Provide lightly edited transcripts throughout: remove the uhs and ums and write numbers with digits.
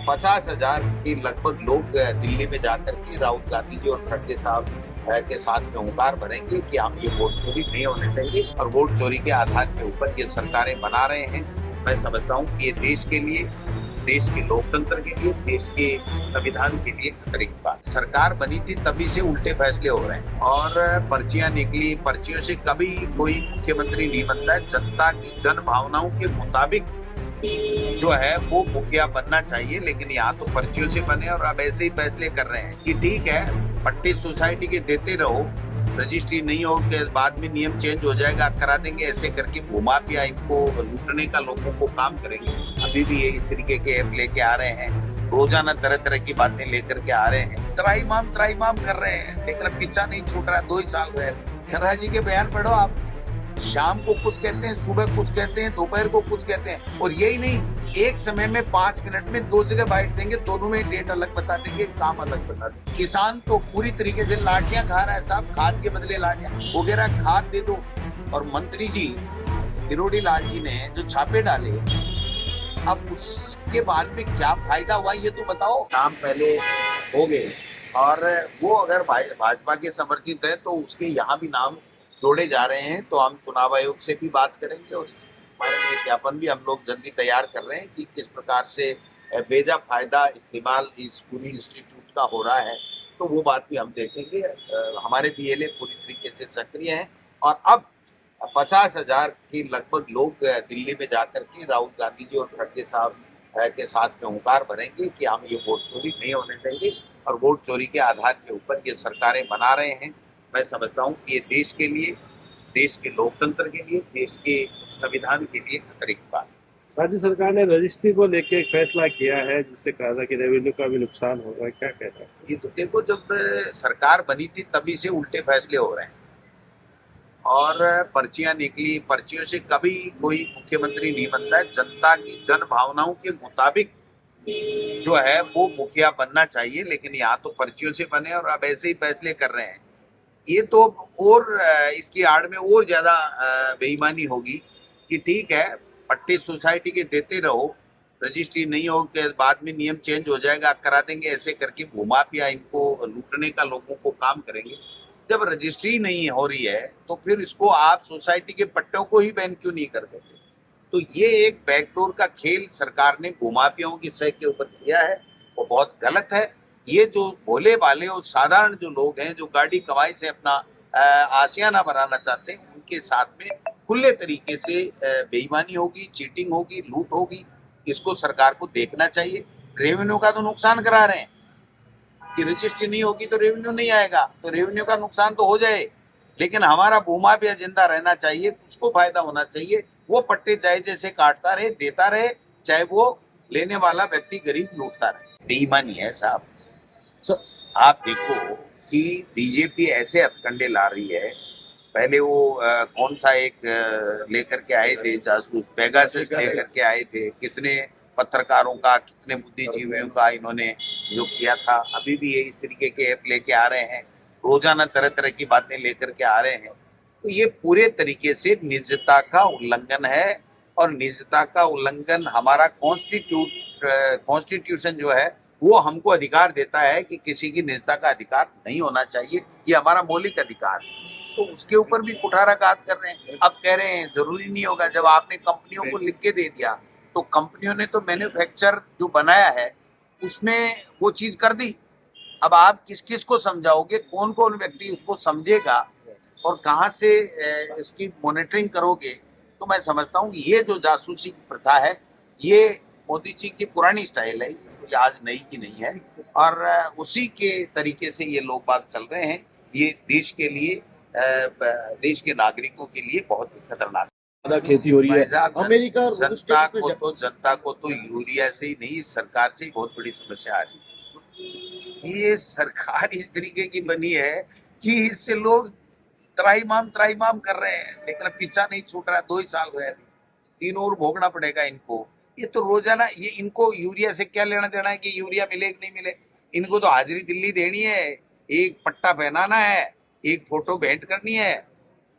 50,000 के लगभग लोग दिल्ली में जाकर के राहुल गांधी जी और खड़गे साहब के साथ में हुंकार भरेंगे कि हम ये वोट चोरी नहीं होने देंगे और वोट चोरी के आधार के ऊपर ये सरकारें बना रहे हैं। मैं समझता हूँ कि ये देश के लिए, देश के लोकतंत्र के लिए, देश के संविधान के लिए खतरे की बात। सरकार बनी थी तभी से उल्टे फैसले हो रहे हैं और पर्चियां निकली, पर्चियों से कभी कोई मुख्यमंत्री नहीं बनता है। जनता की जन भावनाओं के मुताबिक जो है वो मुखिया बनना चाहिए, लेकिन यहाँ तो पर्चियों से बने और अब ऐसे ही फैसले कर रहे हैं कि ठीक है पट्टे सोसाइटी के देते रहो, रजिस्ट्री नहीं हो के बाद में नियम चेंज हो जाएगा, करा देंगे, ऐसे करके घुमा पिया इनको लूटने का लोगों को काम करेंगे। अभी भी ये इस तरीके के ऐप लेके आ रहे हैं, रोजाना तरह तरह की बातें लेकर के आ रहे हैं, त्राहिमाम कर रहे हैं, लेकिन पीछा नहीं छूट रहा। 2 ही साल हुए। खन्ना जी के बयान पढ़ो आप, शाम को कुछ कहते हैं, सुबह कुछ कहते हैं, दोपहर को कुछ कहते हैं, और यही नहीं, एक समय में 5 मिनट में 2 जगह बाइट देंगे, दोनों में डेट अलग बता देंगे, काम अलग बता देंगे। किसान तो पूरी तरीके से लाठियां खा रहा है साहब, खाद के बदले लाठियां वगैरह, खाद दे दो। और मंत्री जी किरोड़ी लाल जी ने जो छापे डाले, अब उसके बाद में क्या फायदा हुआ ये तो बताओ। काम पहले हो गए और वो अगर भाजपा के समर्थित है तो उसके यहाँ भी नाम जोड़े जा रहे हैं, तो हम चुनाव आयोग से भी बात करेंगे और इस बारे में ज्ञापन भी हम लोग जल्दी तैयार कर रहे हैं कि किस प्रकार से बेजा फायदा इस्तेमाल इस पूरी इंस्टीट्यूट का हो रहा है, तो वो बात भी हम देखेंगे। हमारे बीएलए पूरी तरीके से सक्रिय हैं और अब 50,000 के लगभग लोग दिल्ली में जाकर के राहुल गांधी जी और खड़गे साहब के साथ में हुंकार भरेंगे कि हम ये वोट चोरी नहीं होने देंगे और वोट चोरी के आधार के ऊपर ये सरकारें बना रहे हैं। मैं समझता हूँ कि ये देश के लिए, देश के लोकतंत्र के लिए, देश के संविधान के लिए खतरे की बात है। राज्य सरकार ने रजिस्ट्री को लेकर एक फैसला किया है जिससे कहा था कि रेवेन्यू का भी नुकसान होगा, क्या कहता है? ये तो देखो, जब सरकार बनी थी तभी से उल्टे फैसले हो रहे हैं और पर्चियां निकली, पर्चियों से कभी कोई मुख्यमंत्री नहीं बनता है। जनता की जन भावनाओं के मुताबिक जो है वो मुखिया बनना चाहिए, लेकिन यहाँ तो पर्चियों से बने और अब ऐसे ही फैसले कर रहे हैं। ये तो और इसकी आड़ में और ज्यादा बेईमानी होगी कि ठीक है पट्टे सोसाइटी के देते रहो, रजिस्ट्री नहीं हो के बाद में नियम चेंज हो जाएगा, करा देंगे, ऐसे करके घुमा पिया इनको लूटने का लोगों को काम करेंगे। जब रजिस्ट्री नहीं हो रही है तो फिर इसको आप सोसाइटी के पट्टों को ही बैन क्यों नहीं कर देते? तो ये एक बैकडोर का खेल सरकार ने घुमा पियाओं की सह के ऊपर किया है, वो बहुत गलत है। ये जो भोले भाले और साधारण जो लोग हैं, जो गाड़ी कमाई से अपना आशियाना बनाना चाहते हैं, उनके साथ में खुले तरीके से बेईमानी होगी, चीटिंग होगी, लूट होगी। इसको सरकार को देखना चाहिए। रेवेन्यू का तो नुकसान करा रहे हैं कि रजिस्ट्री नहीं होगी तो रेवेन्यू नहीं आएगा, तो रेवेन्यू का नुकसान तो हो जाए, लेकिन हमारा भूमा भी जिंदा रहना चाहिए, उसको फायदा होना चाहिए। वो पट्टे चाहे जैसे काटता रहे, देता रहे, चाहे वो लेने वाला व्यक्ति गरीब लूटता रहे। बेईमानी है साहब। आप देखो कि बीजेपी ऐसे हथकंडे ला रही है। पहले वो कौन सा एक लेकर के आए थे जासूस, पेगासस लेकर के आए थे, कितने पत्रकारों का, कितने बुद्धिजीवियों का इन्होंने जो किया था। अभी भी ये इस तरीके के ऐप लेके आ रहे हैं, रोजाना तरह तरह की बातें लेकर के आ रहे हैं। तो ये पूरे तरीके से निजता का उल्लंघन है और निजता का उल्लंघन हमारा कॉन्स्टिट्यूशन जो है वो हमको अधिकार देता है कि किसी की निजता का अधिकार नहीं होना चाहिए, ये हमारा मौलिक अधिकार है। तो उसके ऊपर भी कुठाराघात कर रहे हैं। अब कह रहे हैं जरूरी नहीं होगा, जब आपने कंपनियों को लिख के दे दिया तो कंपनियों ने तो मैन्युफैक्चर जो बनाया है उसमें वो चीज कर दी। अब आप किस किस को समझाओगे, कौन कौन व्यक्ति उसको समझेगा और कहाँ से इसकी मॉनिटरिंग करोगे? तो मैं समझता हूँ कि ये जो जासूसी की प्रथा है ये मोदी जी की पुरानी स्टाइल है, ये आज नई की नहीं है और उसी के तरीके से ये लोग बात चल रहे हैं। ये देश के लिए, देश के नागरिकों के लिए बहुत ही खतरनाक ज्यादा खेती हो रही है। अमेरिका जनता को तो यूरिया से ही नहीं, सरकार से ही बहुत बड़ी समस्या आ रही है। ये सरकार इस तरीके की बनी है कि इससे लोग त्राहिमाम कर रहे हैं, लेकिन पीछा नहीं छूट रहा। 2 ही साल हुए, 3 और भोगना पड़ेगा इनको। ये तो रोजाना, ये इनको यूरिया से क्या लेना देना है कि यूरिया मिले कि नहीं मिले? इनको तो हाजिरी दिल्ली देनी है, एक पट्टा पहनाना है, एक फोटो भेंट करनी है।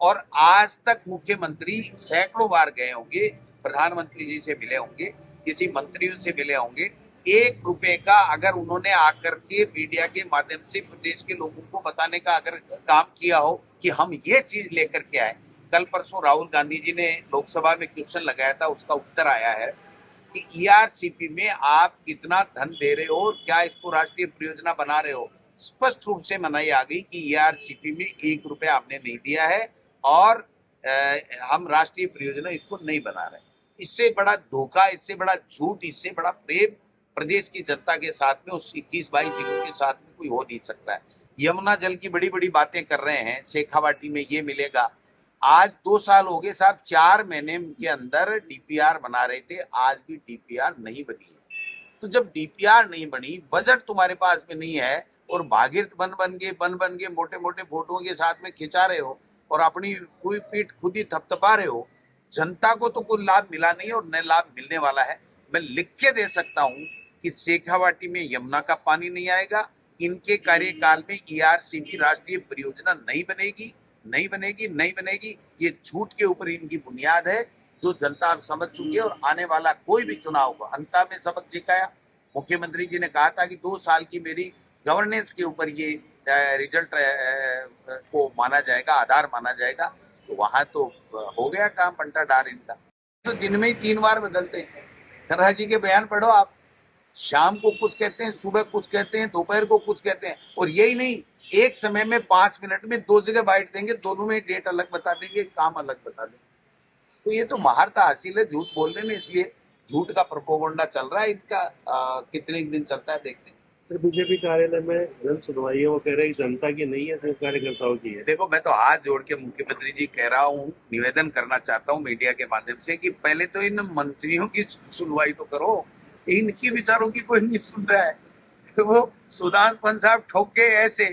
और आज तक मुख्यमंत्री सैकड़ों बार गए होंगे, प्रधानमंत्री जी से मिले होंगे, किसी मंत्रियों से मिले होंगे, 1 रुपए का अगर उन्होंने आकर के मीडिया के माध्यम से प्रदेश के लोगों को बताने का अगर काम किया हो कि हम ये चीज लेकर के आए। कल परसों राहुल गांधी जी ने लोकसभा में क्वेश्चन लगाया था, उसका उत्तर आया है कि ईआरसीपी में आप कितना धन दे रहे हो, क्या इसको राष्ट्रीय परियोजना बना रहे हो। स्पष्ट रूप से मनाई आ गई कि ईआरसीपी में 1 रुपया हमने नहीं दिया है और हम राष्ट्रीय परियोजना इसको नहीं बना रहे। इससे बड़ा धोखा, इससे बड़ा झूठ, इससे बड़ा प्रेम प्रदेश की जनता के साथ में उस 21-22 जिलों के साथ में कोई हो नहीं सकता है। यमुना जल की बड़ी बड़ी बातें कर रहे हैं, शेखावाटी में ये मिलेगा। आज 2 साल हो गए साहब, 4 महीने के अंदर डीपीआर बना रहे थे, आज भी डीपीआर नहीं बनी है। तो जब डीपीआर नहीं बनी, बजट तुम्हारे पास में नहीं है और भागीरथ बन बन के मोटे मोटे फोटों के साथ में खिंचा रहे हो और अपनी पूरी पीठ खुद ही थपथपा रहे हो, जनता को तो कोई लाभ मिला नहीं और न लाभ मिलने वाला है। मैं लिख के दे सकता हूं कि शेखावाटी में यमुना का पानी नहीं आएगा, इनके कार्यकाल में ईआरसीपी राष्ट्रीय परियोजना नहीं बनेगी, नहीं बनेगी, नहीं बनेगी। ये झूठ के ऊपर इनकी बुनियाद है जो जनता अब समझ चुकी है और आने वाला कोई भी चुनाव होगा। अंता में सबक सिखाया। मुख्यमंत्री जी ने कहा था कि 2 साल की मेरी गवर्नेंस के ऊपर ये रिजल्ट को माना जाएगा, आधार माना जाएगा। तो वहां तो हो गया काम पंटा डार इनका। तो दिन में ही 3 बार बदलते हैं। खर्रा जी के बयान पढ़ो आप, शाम को कुछ कहते हैं, सुबह कुछ कहते हैं, दोपहर को कुछ कहते हैं। और यही नहीं, एक समय में 5 मिनट में 2 जगह बाइट देंगे, दोनों में डेट अलग बता देंगे, काम अलग बता देंगे। तो ये तो महारत हासिल है झूठ बोलने में, इसलिए झूठ का प्रोपोगंडा चल रहा है इनका। कितने दिन चलता है देखते हैं। तो बीजेपी कार्यालय में जन सुनवाई है, वो कह रहे हैं जनता की नहीं है, सिर्फ कार्यकर्ताओं की है। देखो, मैं तो हाथ जोड़ के मुख्यमंत्री जी कह रहा हूँ, निवेदन करना चाहता हूँ मीडिया के माध्यम से कि पहले तो इन मंत्रियों की सुनवाई तो करो, इनकी विचारों की कोई नहीं सुन रहा है। वो सुदांश पंत साहब ठोक गए ऐसे,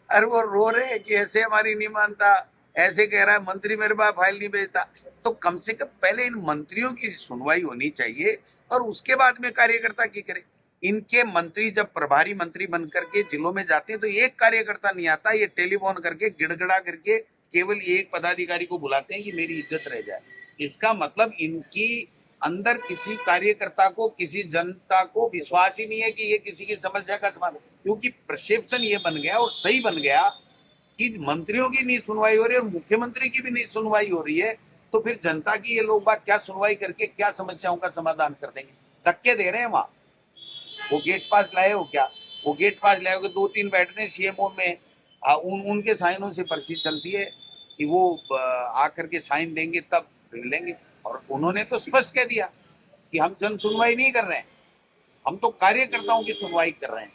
अरे वो रो रहे हैं कि ऐसे हमारी नहीं मानता, ऐसे कह रहा है मंत्री मेरे पास फाइल नहीं भेजता। तो कम से कम पहले इन मंत्रियों की सुनवाई होनी चाहिए और उसके बाद में कार्यकर्ता की करे। इनके मंत्री जब प्रभारी मंत्री बन करके जिलों में जाते हैं तो एक कार्यकर्ता नहीं आता, ये टेलीफोन करके गिड़गिड़ा करके केवल एक पदाधिकारी को बुलाते हैं कि मेरी इज्जत रह जाए। इसका मतलब इनकी अंदर किसी कार्यकर्ता को, किसी जनता को विश्वास ही नहीं है कि ये किसी की समस्या का समाधान, क्योंकि प्रक्षेपण ये बन गया और सही बन गया कि मंत्रियों की नहीं सुनवाई हो रही और मुख्यमंत्री की भी नहीं सुनवाई हो रही है। तो फिर जनता की ये लोग बात क्या सुनवाई करके क्या समस्याओं का समाधान कर देंगे? धक्के दे रहे हैं वहां। वो गेट पास लाए हो क्या? वो गेट पास लाए हो, 2-3 बैठते हैं सीएमओ में, उनके साइनों से पर्ची चलती है कि वो आकर के साइन देंगे तब लेंगे। और उन्होंने तो स्पष्ट कह दिया कि हम जन सुनवाई नहीं कर रहे हैं, हम तो कार्यकर्ताओं की सुनवाई कर रहे हैं।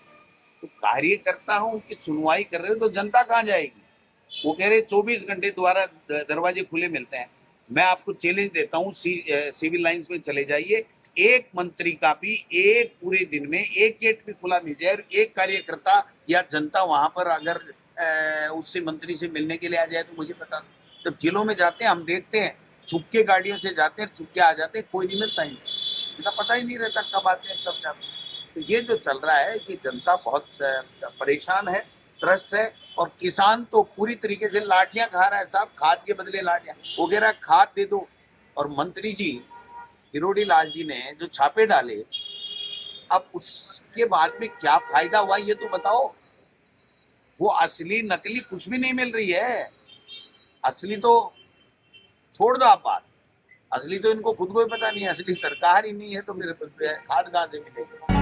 तो कार्यकर्ताओं की सुनवाई कर रहे हो तो जनता कहाँ जाएगी? वो कह रहे 24 घंटे द्वारा दरवाजे खुले मिलते हैं। मैं आपको चैलेंज देता हूँ, सिविल लाइंस में चले जाइए, एक मंत्री का भी एक पूरे दिन में एक गेट भी खुला मिल जाए और एक कार्यकर्ता या जनता वहां पर अगर उससे मंत्री से मिलने के लिए आ जाए तो मुझे बता दो। जब जिलों में जाते हैं हम देखते हैं, चुपके गाड़ियों से जाते हैं, चुपके आ जाते हैं, कोई नहीं मिलता इनसे, इनका पता ही नहीं रहता कब आते हैं कब जाते हैं। तो ये जो चल रहा है, ये जनता बहुत परेशान है, त्रस्त है। और किसान तो पूरी तरीके से लाठियां खा रहा है साहब, खाद के बदले लाठियां। वो कह रहा है खाद दे दो। और मंत्री जी किरोड़ी लाल जी ने जो छापे डाले, अब उसके बाद में क्या फायदा हुआ ये तो बताओ। वो असली नकली कुछ भी नहीं मिल रही है। असली तो छोड़ दो आप बात, असली तो इनको खुद को ही पता नहीं है, असली सरकार ही नहीं है तो मेरे खाद कहाँ से मिलेगी?